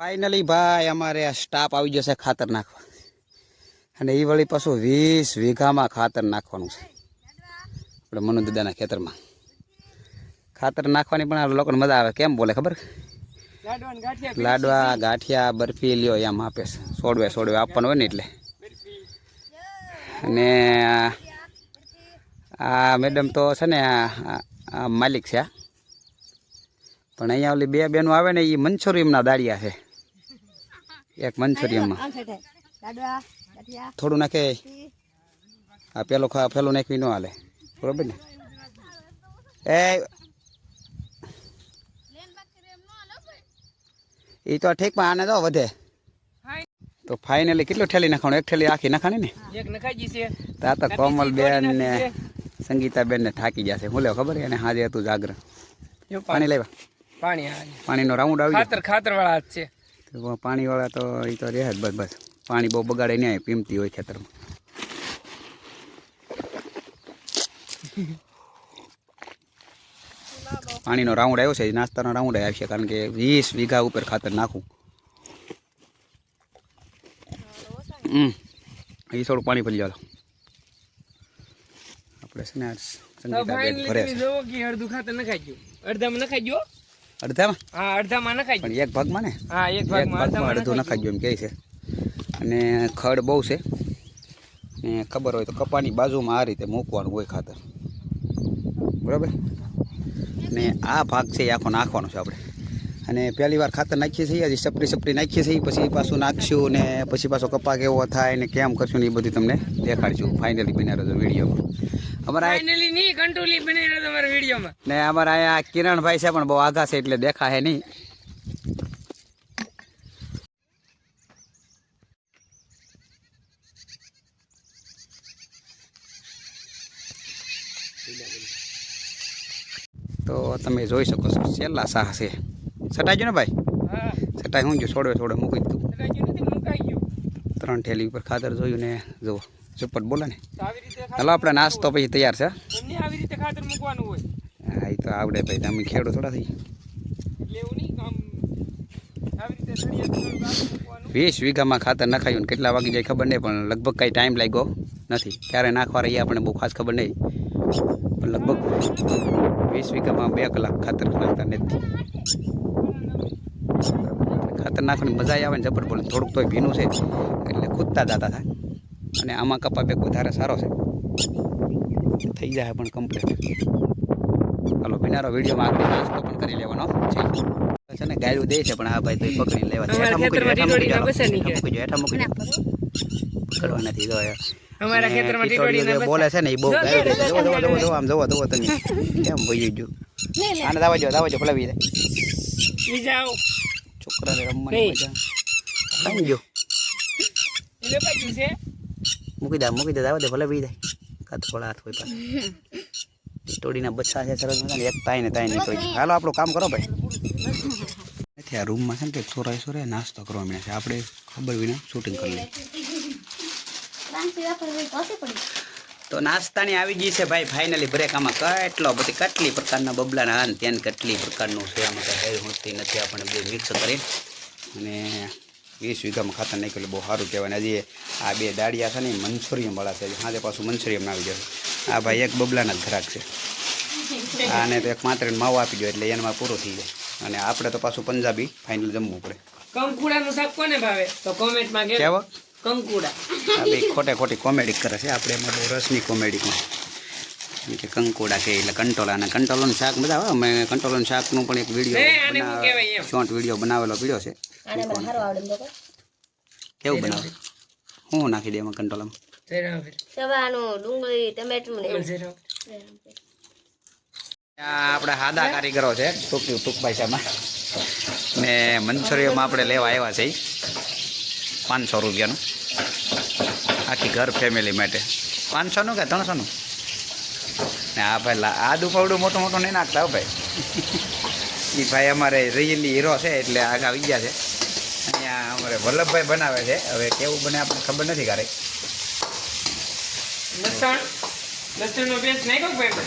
Finally ભાઈ અમારે આ સ્ટાફ આવી જશે ખાતર નાખવા અને એ વળી પાછું 20 વીઘામાં ખાતર નાખવાનું છે આપણે મનુ દાદાના ખેતરમાં ખાતર નાખવાની પણ આ લોકોને મજા આવે કેમ બોલે ખબર લાડવા ગાંઠિયા બરફી લ્યો એમ આપે છે સોડવે આપવાનું હોય ને એટલે અને આ મેડમ તો છે ને આ માલિક છે પણ અહીંયા ઓલી બે બેનો આવે ને એ મંચુરિયમના દાડિયા છે એક મંચુરિયમમાં થોડું નાખે આ પેલું નાખવી ન હાલે બરોબર ને એ તો ઠીકમાં આને તો વધે તો ફાઇનલી કેટલું ઠેલી નાખવાનું એક ઠેલી આખી નાખવાની ને એક નખાઈ છે તા તો કોમલ બેન ને સંગીતા બેન ને થાકી જશે હું લેવા ખબર એને હાજે હતું જાગરણ પાણી લેવા પાણીનો રાઉન્ડ આવી ખાતર વાળા છે પાણી વાળા તો એ તો રહે જ બસ પાણી બહુ બગાડે નહીં પીમતી હોય ખેતરમાં પાણીનો રાઉન્ડ આવ્યો છે નાસ્તાનો રાઉન્ડ આવશે કારણ કે 20 વીઘા ઉપર ખાતર નાખું એ થોડું પાણી ભરી જાવ આપણે છે ને સંગીતા બેન ભરે છે અડધું ખાતર નખાઈ ગયું અડધામાં નખાઈ ગયો અડધામાં હા અડધામાં નખાઈ પણ એક ભાગમાં ને હા એક ભાગમાં અડધું નખાઈ ગયું એમ કહે છે અને ખડ બહુ છે ને ખબર હોય તો કપાની બાજુમાં આ રીતે મૂકવાનું હોય ખાતર બરાબર ને આ ભાગ છે એ આખો નાખવાનો છે આપણે અને પહેલી વાર ખાતર નાખીએ છીએ હજી સપરી નાખીએ છીએ પછી પાછું નાખશું ને પછી પાછો કપા કેવો થાય ને કેમ કરશું ને એ બધું તમને દેખાડશું ફાઇનલી બનાવી રહ્યો વિડીયોમાં અમારા ને અમારા અહીંયા કિરણભાઈ છે પણ બહુ આઘા છે એટલે દેખાય નહીં તો તમે જોઈ શકો છો છેલ્લા સાહ છે સટાઈ ગયો ને ભાઈ સટાઈ હું જો છોડવે મૂકી દીધું 3 ઠેલી ઉપર ખાતર જોયું ને જુઓ સુપર બોલે ને હાલો આપણે નાસ્તો પછી તૈયાર છે હા એ તો આવડે ભાઈ તમે ખેડો થોડા થઈ 20 વીઘામાં ખાતર નખાયું ને કેટલા વાગી જાય ખબર નહીં પણ લગભગ કંઈ ટાઈમ લાગ્યો નથી ક્યારે નાખવા રહી આપણને બહુ ખાસ ખબર નહીં પણ લગભગ 20 વીઘામાં 2 કલાક ખાતર નાખતા નથી ખાતર નાખવાની મજા આવે ને જબર બોલે થોડુંક તોય ભીનું છે એટલે કૂદતા જતા થાય અને આમાં કપા બેગ વધારે સારો છે થઈ જાય પણ કમ્પ્લીટ હાલો ભીનારો વિડીયોમાં આગળ નાસ્તો પણ કરી લેવાનો છે ને ગાયું દે છે પણ આ ભાઈ તો પકડી લેવા હેઠા મૂકી પકડવા નથી અમારા ખેતરમાં ટીટોડીના બોલે છે ને એ બહુ ગાયું દે જો આમ જોવો તમે કેમ ભઈ ગયું આને દાવા જો પલાવી દે જાઓ છોકરાને રમવાની મજા કાઈ ગયો એટલે પાછું છે મૂકી દે દાવા દે ભલે બી દે કાત થોડા હાથ હોય પાછા ટીટોડીના બચ્ચા છે સરસ મજાને એક તાઈ ને નીકળી હાલો આપણું કામ કરો ભાઈ આ રૂમમાં છે ને કે સોરાય નાસ્તો કરવા મળે છે આપણે ખબર વિના શૂટિંગ કરી લઈએ તો નાસ્તાની આવી ગઈ છે ભાઈ ફાઇનલી બ્રેક આમાં કેટલી પ્રકારના બબલાના આન ત્યાં કેટલી પ્રકારનું છે આમાં કંઈ હોતી નથી આપણે બધું મિક્સ કરી અને 20 વીઘામાં ખાતર નાખેલું બહુ સારું કહેવાય હજી આ બે દાડિયા છે ને મંચુરિયમ વાળા છે હાથે પાછું મંચુરિયમ આવી જશે આ ભાઈ એક બબલાના જ ઘરાક છે આને તો એક માત્ર માવો આપી દો એટલે એનામાં પૂરું થઈ જાય અને આપણે તો પાછું પંજાબી ફાઇનલ જમવું પડે કંકુડાનું શાક કોને ભાવે તો કોમેન્ટમાં કહેવો કંકુડા આ ભાઈ ખોટી કોમેડી કરે છે આપણે એમાં બહુ રસની કોમેડીમાં કે કંકુડા કે એટલે કંટોલાનું શાક બધા આવે અમે કંટોલાનું શાકનું પણ એક વિડીયો શોર્ટ વિડીયો બનાવેલો પીડ્યો છે કેવું બનાવે હું નાખી દે એમાં કંટોલામાં આપણે સાદા કારીગરો છે ટૂંક પૈસામાં ને મંચુરિયમ આપણે લેવા આવ્યા છે 500 રૂપિયાનું આખી ઘર ફેમિલી માટે 500નું કે 300નું ને આ ભાઈ આદુ પાવડું મોટું નહીં નાખતા હો ભાઈ એ ભાઈ અમારે રિયલી હીરો છે એટલે આગળ આવી ગયા છે અહીંયા અમારે વલ્લભભાઈ બનાવે છે હવે કેવું બને આપણને ખબર નથી ક્યારેક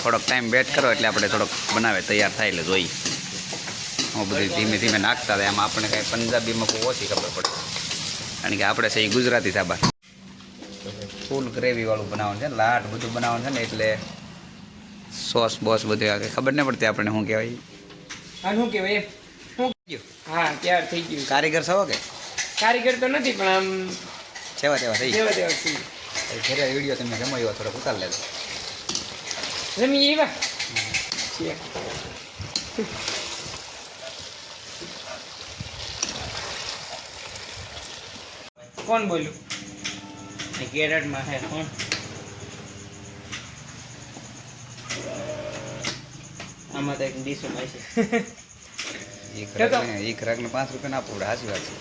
થોડોક ટાઈમ વેટ કરો એટલે આપણે થોડોક બનાવે તૈયાર થાય એટલે જોઈએ બધી ધીમે ધીમે નાખતા હતા. એમાં આપણે કાંઈ પંજાબીમાં બહુ ઓછી ખબર પડે, કારણ કે આપણે છે એ ગુજરાતી સાબા. ફૂલ ગ્રેવીવાળું બનાવવાનું છે, લાટ બધું બનાવવાનું છે ને, એટલે સોસ બોસ બધું આવે ખબર નહીં પડતી આપણને શું કહેવાય. આ શું કહેવાય હા તૈયાર થઈ ગયું. કારીગર છો કે? કારીગર તો નથી પણ આમ છેવા તેવા થઈ જેવા તેવા થઈ ઘરે વિડીયો તમે જમાવ્યો થોડોક ઉતાર લેજો. જમી એવા કોણ બોલ્યું કેરળમાં છે કોણ? આમાં તો એક ડીશ છે. એક રાગને 5 રૂપિયા ના પડે. સાચી વાત છે.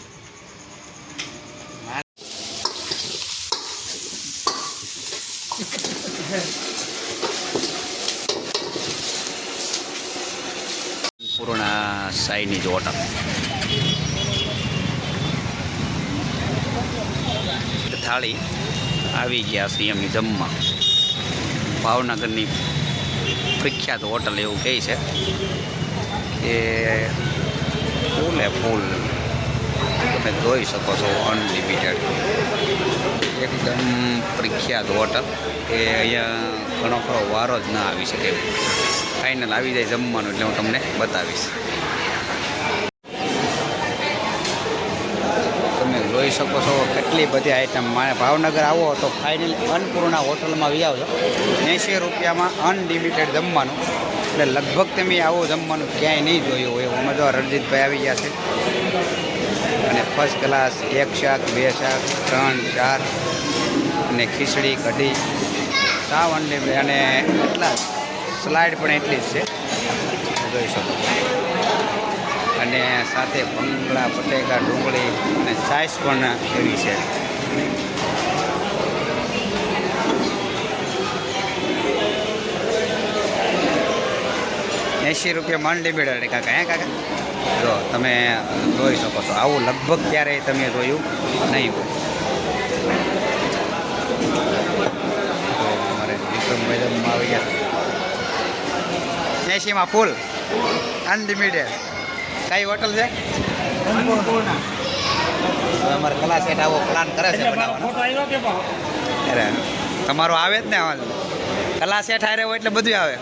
પૂર્ણા સાઈની જ હોટલ થાળી આવી ગયા છે એમની જમવા. ભાવનગરની પ્રખ્યાત હોટલ એવું કહે છે કે ફૂલે ફૂલ તમે જોઈ શકો છો. અનલિમિટેડ એકદમ પ્રખ્યાત હોટલ કે અહીંયા ઘણો ખરો વારો જ ના આવી શકે. ફાઇનલ આવી જાય જમવાનું એટલે હું તમને બતાવીશ. તમે જોઈ શકો છો કેટલી બધી આઈટમ. મારે ભાવનગર આવો તો ફાઇનલ અન્નપૂર્ણા હોટલમાં આવી આવજો. 80 રૂપિયામાં અનલિમિટેડ જમવાનું, એટલે લગભગ તમે આવો જમવાનું ક્યાંય નહીં જોયું હોય. અમે જો રણજીતભાઈ આવી ગયા છે અને ફર્સ્ટ ક્લાસ 1 શાક 2 શાક 3 4 અને ખીચડી કઢી સાવ અનલિમિટેડ. અને એટલા સ્લાઇડ પણ એટલી જ છે જોઈ શકો. અને સાથે ભંગળા બટેકા ડુંગળી અને સાઈઝ પણ એવી છે. ₹80 અનલિમિટેડ કાકા. હે કાકા જો તમે જોઈ શકો છો. આવું લગભગ ક્યારેય તમે જોયું નહીં હોય. અમારે વિક્રમભાઈ આવી ગયા. 80માં ફૂલ અનલિમિટેડ. કઈ હોટલ છે? અમારે કલા સેટ આવો પ્લાન કરે છે બનાવવાનો. અરે તમારો આવે જ ને કલા સેટ હારે હોય એટલે બધું આવે.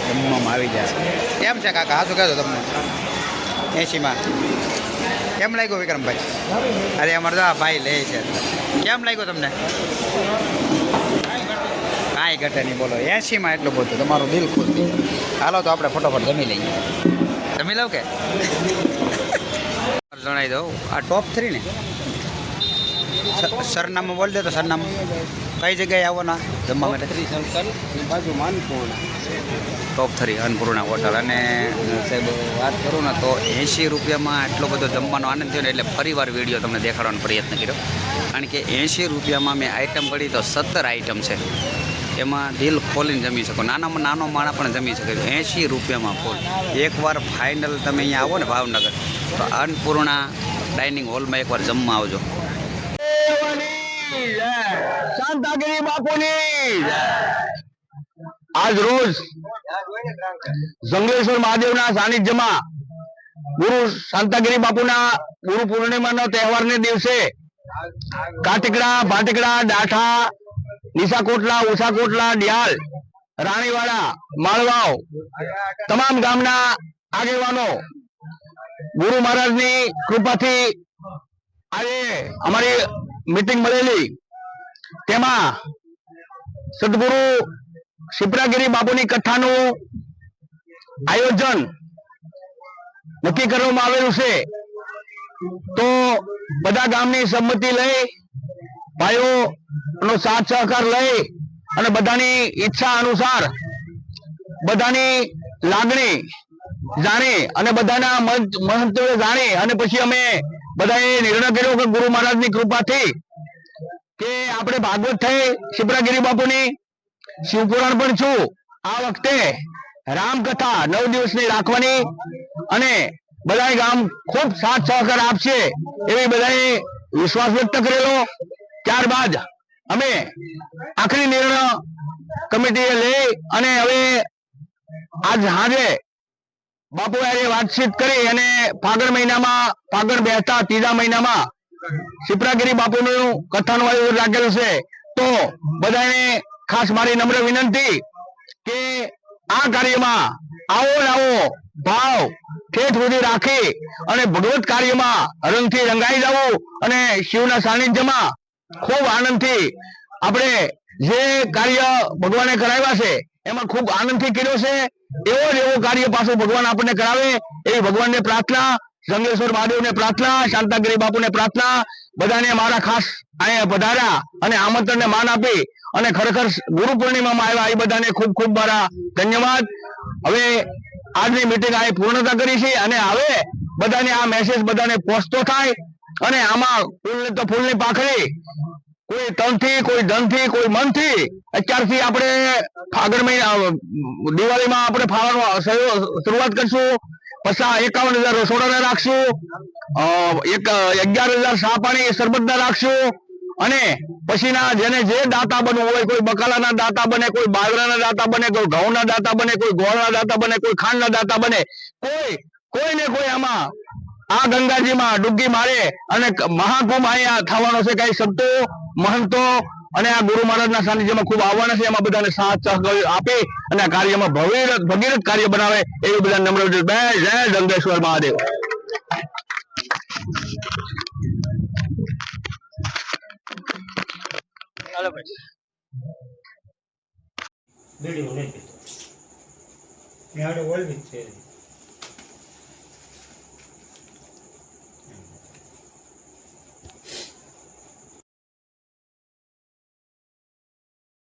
જમવામાં આવી જશે. કેમ છે કાકા? હાચું કહેજો તમને. 80માં કેમ લાગ્યું વિક્રમભાઈ? અરે અમારે તો આ ભાઈ લે છે. કેમ લાગ્યું તમને? કાંઈ ઘટે નહીં બોલો. 80માં એટલું બધું તમારું દિલ ખુશ થઈ જાય. હાલો તો આપણે ફટોફટ જમી લઈએ. જમી લઉં કે જણાવી દઉં. આ ટોપ 3 ને સરનામું બોલ દે તો. સરનામું કઈ જગ્યાએ આવવાના જમવા માટે? બાજુ અન્નપૂર્ણા ટોપ 3 અન્નપૂર્ણા હોટલ. અને સાહેબ વાત કરું ને તો 80 રૂપિયામાં આટલો બધો જમવાનો આનંદ થયો ને, એટલે ફરીવાર વિડીયો તમને દેખાડવાનો પ્રયત્ન કર્યો. કારણ કે 80 રૂપિયામાં મેં આઈટમ પડી તો 17 આઈટમ છે. એમાં દિલ ખોલીને જમી શકો. નાનામાં નાનો માણસ પણ જમી શકે. 80 રૂપિયામાં ફૂલ. એકવાર ફાઇનલ તમે અહીંયા આવો ને ભાવનગર તો અન્નપૂર્ણા ડાઇનિંગ હોલમાં એકવાર જમવા આવજો. શાંતાગીરી બાપુની આજ રોજ જંગલેશ્વર મહાદેવના સાનિધ્યમાં ગુરુ શાંતાગીરી બાપુના ગુરુ પૂર્ણિમાના તહેવારને દિવસે કાટીકડા, ભાટીકડા, ડાઠા, નિશાકોટલા, ઉષાકોટલા, ડિયાલ, રાણીવાડા, માળવાવ તમામ ગામના આગેવાનો ગુરુ મહારાજની કૃપાથી આજે અમારી મીટિંગ મળેલી. તેમાં સદગુરુ શિપ્રાગીરી બાપુની કથાનું આયોજન નક્કી કરવામાં આવેલું છે. તો બધા ગામની સંમતિ લઈ, ભાઈઓનો સાથ સહકાર લઈ અને બધાની ઈચ્છા અનુસાર, બધાની લાગણી જાણી અને બધાના મહત્વ જાણી અને પછી અમે બધાએ નિર્ણય કર્યો કે ગુરુ મહારાજની કૃપાથી કે આપણે ભાગવત થઈ શિપ્રાગીરી બાપુની, શિવપુરાણ પણ છું. આ વખતે રામકથા 9 દિવસની રાખવાની અને બધાએ ગામ ખૂબ સાથ સહકાર આપશે એવી બધાએ વિશ્વાસ વ્યક્ત કરેલો. ત્યારબાદ અમે આખરી નિર્ણય કમિટીએ લઈ અને હવે આજ સાંજે બાપુ હારે વાતચીત કરી અને ફાગણ બેસતા ત્રીજા મહિનામાં શિપ્રાગીરી બાપુનું કથાનું આયોજન રાખેલું છે. તો બધાને ખાસ મારી નમ્ર વિનંતી કે આ કાર્યમાં આવો ને આવો ભાવ ઠેઠ સુધી રાખી અને ભગવત કાર્યમાં રંગથી રંગાઈ જવું અને શિવના સાનિધ્યમાં ખૂબ આનંદથી આપણે જે કાર્ય ભગવાને કરાવ્યા છે એમાં ખૂબ આનંદથી કર્યો છે. એવો જ એવો કાર્ય પાછું ભગવાન આપણને કરાવે એવી ભગવાનને પ્રાર્થના, જંગલેશ્વર મહાદેવને પ્રાર્થના, શાંતાગીરી બાપુને પ્રાર્થના. બધાને મારા ખાસ અહીંયા પધાર્યા અને આમંત્રણને માન આપી અને ખરેખર ગુરુ પૂર્ણિમામાં આવ્યા એ બધાને ખૂબ ખૂબ મારા ધન્યવાદ. હવે આજની મીટિંગ અહીં પૂર્ણતા કરી છે અને હવે બધાને આ મેસેજ બધાને પહોંચતો થાય અને આમાં ફૂલને તો ફૂલની પાખડી, કોઈ તનથી, કોઈ ધનથી, કોઈ મનથી અત્યારથી આપણે ફાગણ મહિના દિવાળીમાં આપણે ફાળવાનો શરૂઆત કરશું. પછી 51,000 રસોડાના રાખશું, 11,000 સા પાણી શરબતના રાખશું અને પછીના જેને જે દાતા બનવું હોય, કોઈ બકાલાના દાતા બને, કોઈ બાજરાના દાતા બને, કોઈ ઘઉંના દાતા બને, કોઈ ગોળના દાતા બને, કોઈ ખાંડના દાતા બને, કોઈને કોઈ આમાં આ ગંગાજીમાં ડૂબકી મારે અને મહાકુંભ અહીંયા થવાનો છે. કઈ સંતો, મહંતો અને આ ગુરુ મહારાજના સાનિધ્યમાં ખૂબ આવવાના છે. એમાં બધાને સાથ સહકાર આપી અને આ કાર્યમાં ભગીરથ કાર્ય બનાવે એવી બધા નમ્ર જય જંગલેશ્વર મહાદેવ. વિડીયો નહીં પીતો.